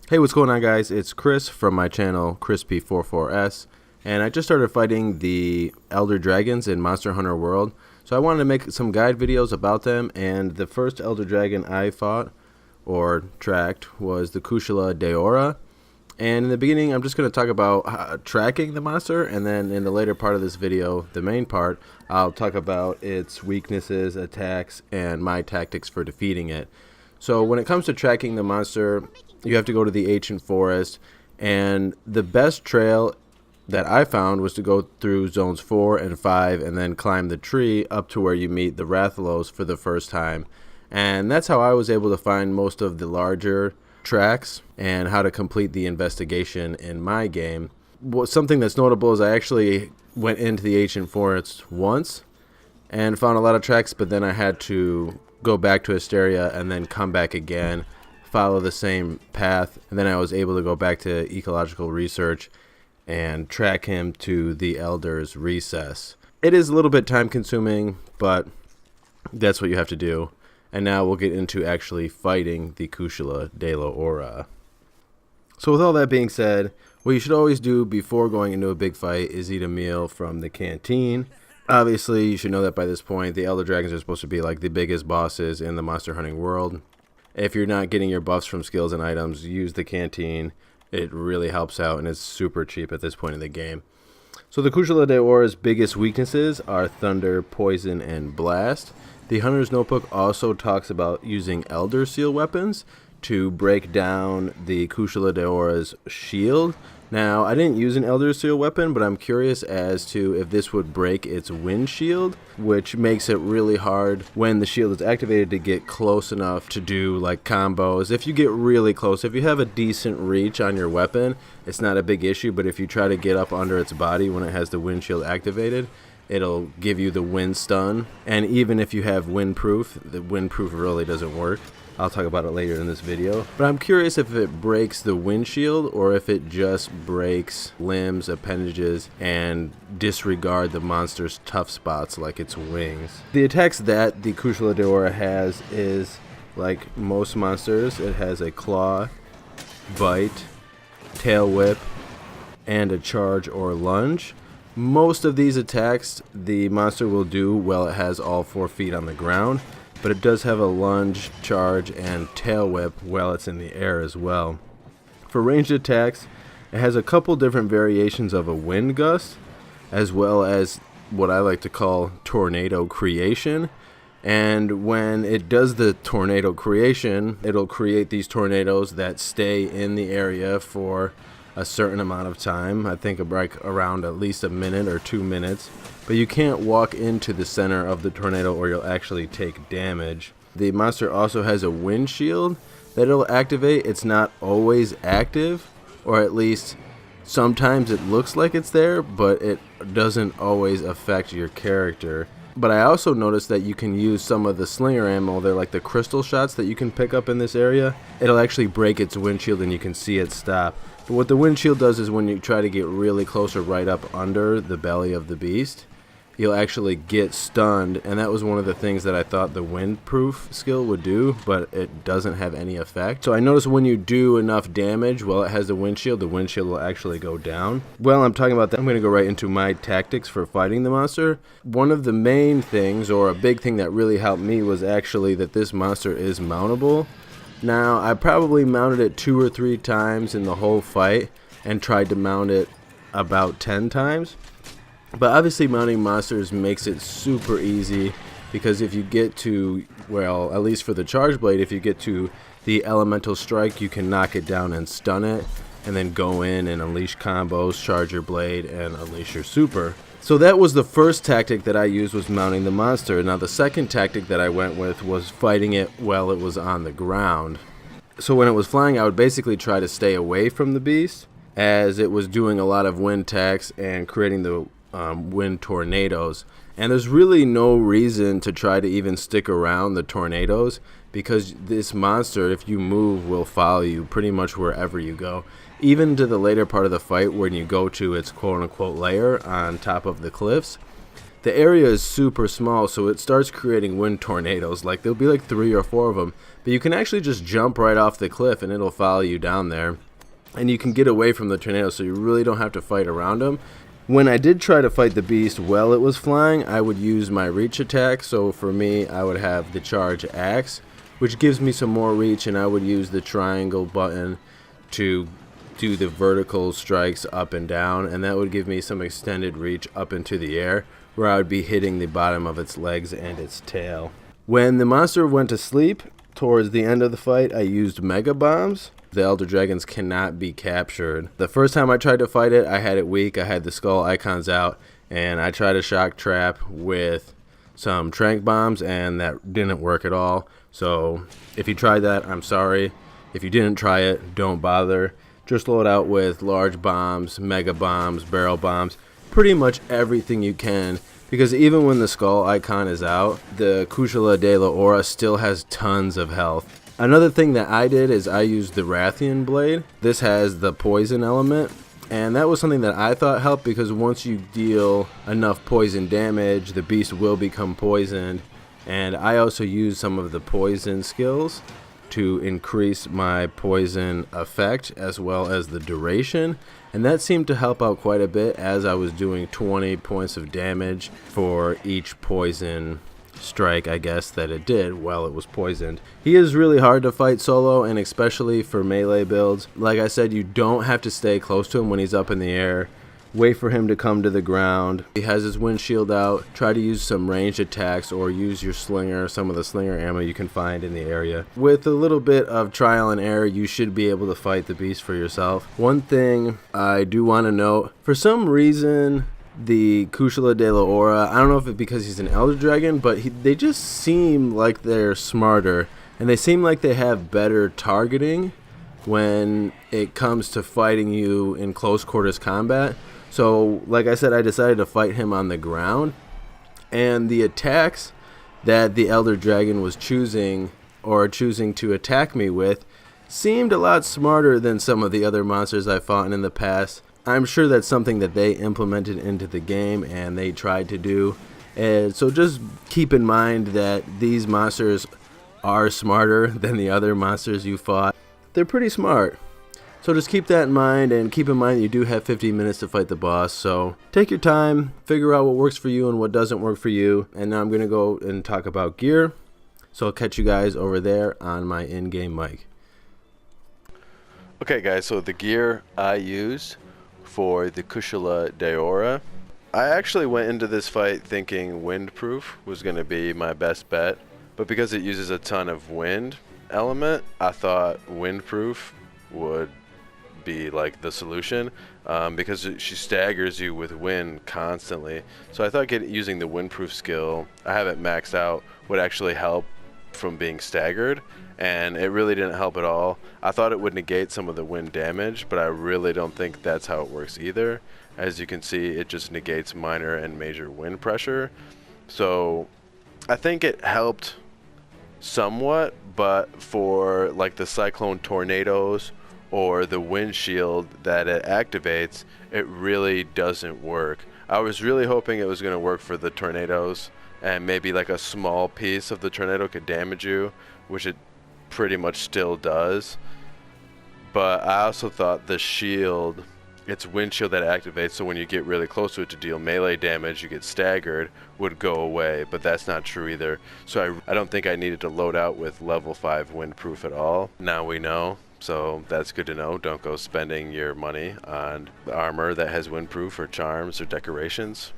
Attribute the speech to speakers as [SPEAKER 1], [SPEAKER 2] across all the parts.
[SPEAKER 1] Hey, what's going on, guys? It's Chris from my channel, Crispy44S, and I just started fighting the Elder Dragons in Monster Hunter World, so I wanted to make some guide videos about them. And the first Elder Dragon I fought, or tracked, was the Kushala Daora. And in the beginning, I'm just going to talk about tracking the monster, and then in the later part of this video, the main part, I'll talk about its weaknesses, attacks, and my tactics for defeating it. So when it comes to tracking the monster, you have to go to the ancient forest, and the best trail that I found was to go through zones 4 and 5 and then climb the tree up to where you meet the Rathalos for the first time. And that's how I was able to find most of the larger tracks and how to complete the investigation in my game. Something that's notable is I actually went into the ancient forest once and found a lot of tracks, but then I had to go back to Asteria and then come back again, follow the same path, and then I was able to go back to ecological research and track him to the Elder's recess. It is a little bit time consuming, but that's what you have to do. And now we'll get into actually fighting the Kushala Daora. So with all that being said, what you should always do before going into a big fight is eat a meal from the canteen. Obviously, you should know that by this point, the Elder Dragons are supposed to be like the biggest bosses in the monster hunting world. If you're not getting your buffs from skills and items, use the canteen. It really helps out, and it's super cheap at this point in the game. So the Kushala Daora's biggest weaknesses are Thunder, Poison, and Blast. The Hunter's Notebook also talks about using Elder Seal weapons to break down the Kushala Daora's shield. Now, I didn't use an Elder Seal weapon, but I'm curious as to if this would break its wind shield, which makes it really hard when the shield is activated to get close enough to do like combos. If you get really close, if you have a decent reach on your weapon, it's not a big issue, but if you try to get up under its body when it has the wind shield activated, it'll give you the wind stun. And even if you have windproof, the windproof really doesn't work. I'll talk about it later in this video. But I'm curious if it breaks the windshield or if it just breaks limbs, appendages, and disregard the monster's tough spots like its wings. The attacks that the Kushala Daora has is like most monsters. It has a claw, bite, tail whip, and a charge or lunge. Most of these attacks the monster will do while it has all 4 feet on the ground, but it does have a lunge, charge, and tail whip while it's in the air as well. For ranged attacks, it has a couple different variations of a wind gust, as well as what I like to call tornado creation. And when it does the tornado creation, it'll create these tornadoes that stay in the area for a certain amount of time. I think like around at least a minute or 2 minutes. But you can't walk into the center of the tornado or you'll actually take damage. The monster also has a wind shield that it'll activate. It's not always active, or at least sometimes it looks like it's there, but it doesn't always affect your character. But I also noticed that you can use some of the slinger ammo. They're like the crystal shots that you can pick up in this area. It'll actually break its windshield and you can see it stop. But what the windshield does is when you try to get really close or right up under the belly of the beast, you'll actually get stunned. And that was one of the things that I thought the windproof skill would do, but it doesn't have any effect. So I noticed when you do enough damage while it has the windshield will actually go down. Well, I'm talking about that. I'm going to go right into my tactics for fighting the monster. One of the main things, or a big thing that really helped me, was actually that this monster is mountable. Now, I probably mounted it 2 or 3 times in the whole fight and tried to mount it about 10 times. But obviously mounting monsters makes it super easy, because if you get to, well, at least for the charge blade, if you get to the elemental strike, you can knock it down and stun it, and then go in and unleash combos, charge your blade, and unleash your super. So that was the first tactic that I used, was mounting the monster. Now the second tactic that I went with was fighting it while it was on the ground. So when it was flying, I would basically try to stay away from the beast, as it was doing a lot of wind attacks and creating the wind tornadoes. And there's really no reason to try to even stick around the tornadoes, because this monster, if you move, will follow you pretty much wherever you go. Even to the later part of the fight when you go to its quote-unquote lair on top of the cliffs, the area is super small, so it starts creating wind tornadoes. Like, there'll be like 3 or 4 of them, but you can actually just jump right off the cliff and it'll follow you down there, and you can get away from the tornado, so you really don't have to fight around them. When I did try to fight the beast while it was flying, I would use my reach attack. So for me, I would have the charge axe, which gives me some more reach, and I would use the triangle button to do the vertical strikes up and down, and that would give me some extended reach up into the air, where I would be hitting the bottom of its legs and its tail. When the monster went to sleep, towards the end of the fight, I used mega bombs. The Elder Dragons cannot be captured. The first time I tried to fight it, I had it weak. I had the skull icons out, and I tried a shock trap with some tranq bombs, and that didn't work at all. So if you tried that, I'm sorry. If you didn't try it, don't bother. Just load out with large bombs, mega bombs, barrel bombs, pretty much everything you can, because even when the skull icon is out, the Kushala Daora still has tons of health. Another thing that I did is I used the Rathian blade. This has the poison element, and that was something that I thought helped, because once you deal enough poison damage, the beast will become poisoned. And I also used some of the poison skills to increase my poison effect as well as the duration, and that seemed to help out quite a bit, as I was doing 20 points of damage for each poison strike, I guess, that it did while it was poisoned. He is really hard to fight solo, and especially for melee builds. Like I said, you don't have to stay close to him when he's up in the air. Wait for him to come to the ground. He has his windshield out. Try to use some ranged attacks, or use your slinger, some of the slinger ammo you can find in the area. With a little bit of trial and error, you should be able to fight the beast for yourself. One thing I do want to note, for some reason, the Kushala Daora, I don't know if it's because he's an Elder Dragon, but they just seem like they're smarter, and they seem like they have better targeting when it comes to fighting you in close quarters combat. So, like I said, I decided to fight him on the ground, and the attacks that the Elder Dragon was choosing to attack me with seemed a lot smarter than some of the other monsters I've fought in the past. I'm sure that's something that they implemented into the game and they tried to do. And so just keep in mind that these monsters are smarter than the other monsters you fought. They're pretty smart. So just keep that in mind, and keep in mind you do have 15 minutes to fight the boss. So take your time, figure out what works for you and what doesn't work for you. And now I'm going to go and talk about gear. So I'll catch you guys over there on my in-game mic.
[SPEAKER 2] Okay guys, so the gear I used for the Kushala Daora, I actually went into this fight thinking windproof was going to be my best bet, but because it uses a ton of wind element, I thought windproof would be like the solution, because she staggers you with wind constantly. So I thought using the windproof skill, I have it maxed out, would actually help from being staggered, and it really didn't help at all. I thought it would negate some of the wind damage, but I really don't think that's how it works either. As you can see, it just negates minor and major wind pressure. So I think it helped somewhat, but for like the cyclone tornadoes or the windshield that it activates, it really doesn't work. I was really hoping it was going to work for the tornadoes, and maybe like a small piece of the tornado could damage you, which it pretty much still does. But I also thought the shield, its windshield that activates, so when you get really close to it to deal melee damage, you get staggered, would go away, but that's not true either. So I don't think I needed to load out with level 5 windproof at all. Now we know, so that's good to know. Don't go spending your money on armor that has windproof or charms or decorations.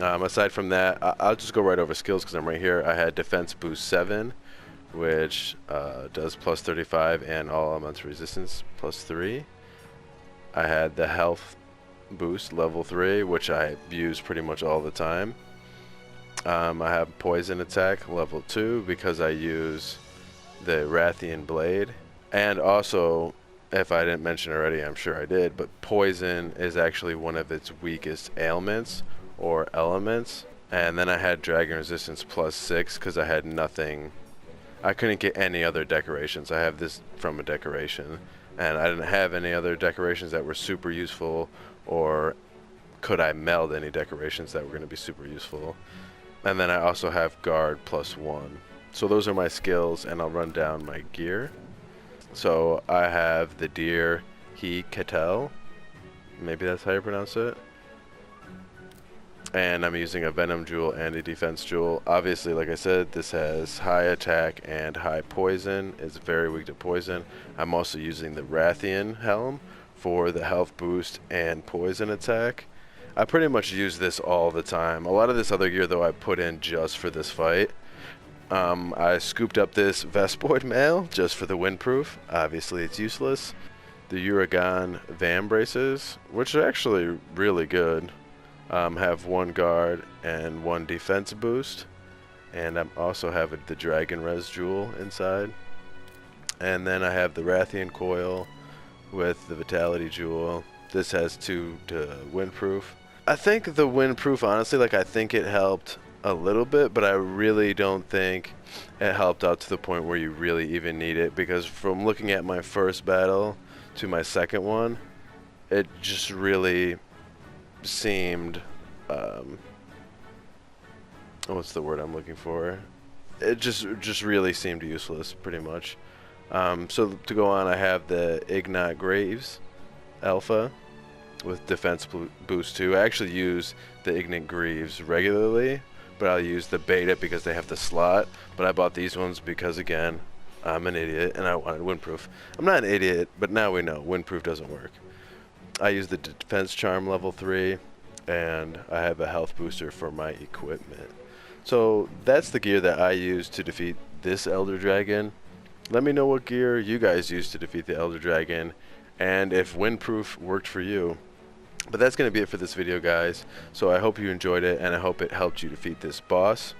[SPEAKER 2] Aside from that, I'll just go right over skills because I'm right here. I had defense boost 7, which does plus 35 and all elemental resistance plus 3. I had the health boost level 3, which I use pretty much all the time. I have poison attack level 2 because I use the Rathian blade. And also, if I didn't mention already, I'm sure I did, but poison is actually one of its weakest ailments or elements. And then I had dragon resistance plus 6 because I had nothing. I couldn't get any other decorations. I have this from a decoration, and I didn't have any other decorations that were super useful or could I meld any decorations that were going to be super useful. And then I also have guard +1. So those are my skills, and I'll run down my gear. So I have the deer he Ketel, maybe that's how you pronounce it. And I'm using a venom jewel and a defense jewel. Obviously, like I said, this has high attack and high poison. It's very weak to poison. I'm also using the Rathian helm for the health boost and poison attack. I pretty much use this all the time. A lot of this other gear, though, I put in just for this fight. I scooped up this Vespoid mail just for the windproof. Obviously, it's useless. The Uragan Vam braces, which are actually really good. Have 1 guard and 1 defense boost. And I also have the Dragon Res Jewel inside. And then I have the Rathian coil with the Vitality Jewel. This has 2 to windproof. I think the windproof, honestly, like, I think it helped a little bit, but I really don't think it helped out to the point where you really even need it, because from looking at my first battle to my second one, it just really seemed what's the word I'm looking for? It just really seemed useless, pretty much. So to go on, I have the Ignat Graves Alpha with defense boost 2. I actually use the Ignat Greaves regularly, but I'll use the beta because they have the slot. But I bought these ones because, again, I'm an idiot and I wanted windproof. I'm not an idiot, but now we know windproof doesn't work. I use the defense charm level 3, and I have a health booster for my equipment. So that's the gear that I use to defeat this Elder Dragon. Let me know what gear you guys use to defeat the Elder Dragon, and if windproof worked for you. But that's going to be it for this video, guys. So I hope you enjoyed it, and I hope it helped you defeat this boss.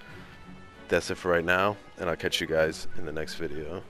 [SPEAKER 2] That's it for right now, and I'll catch you guys in the next video.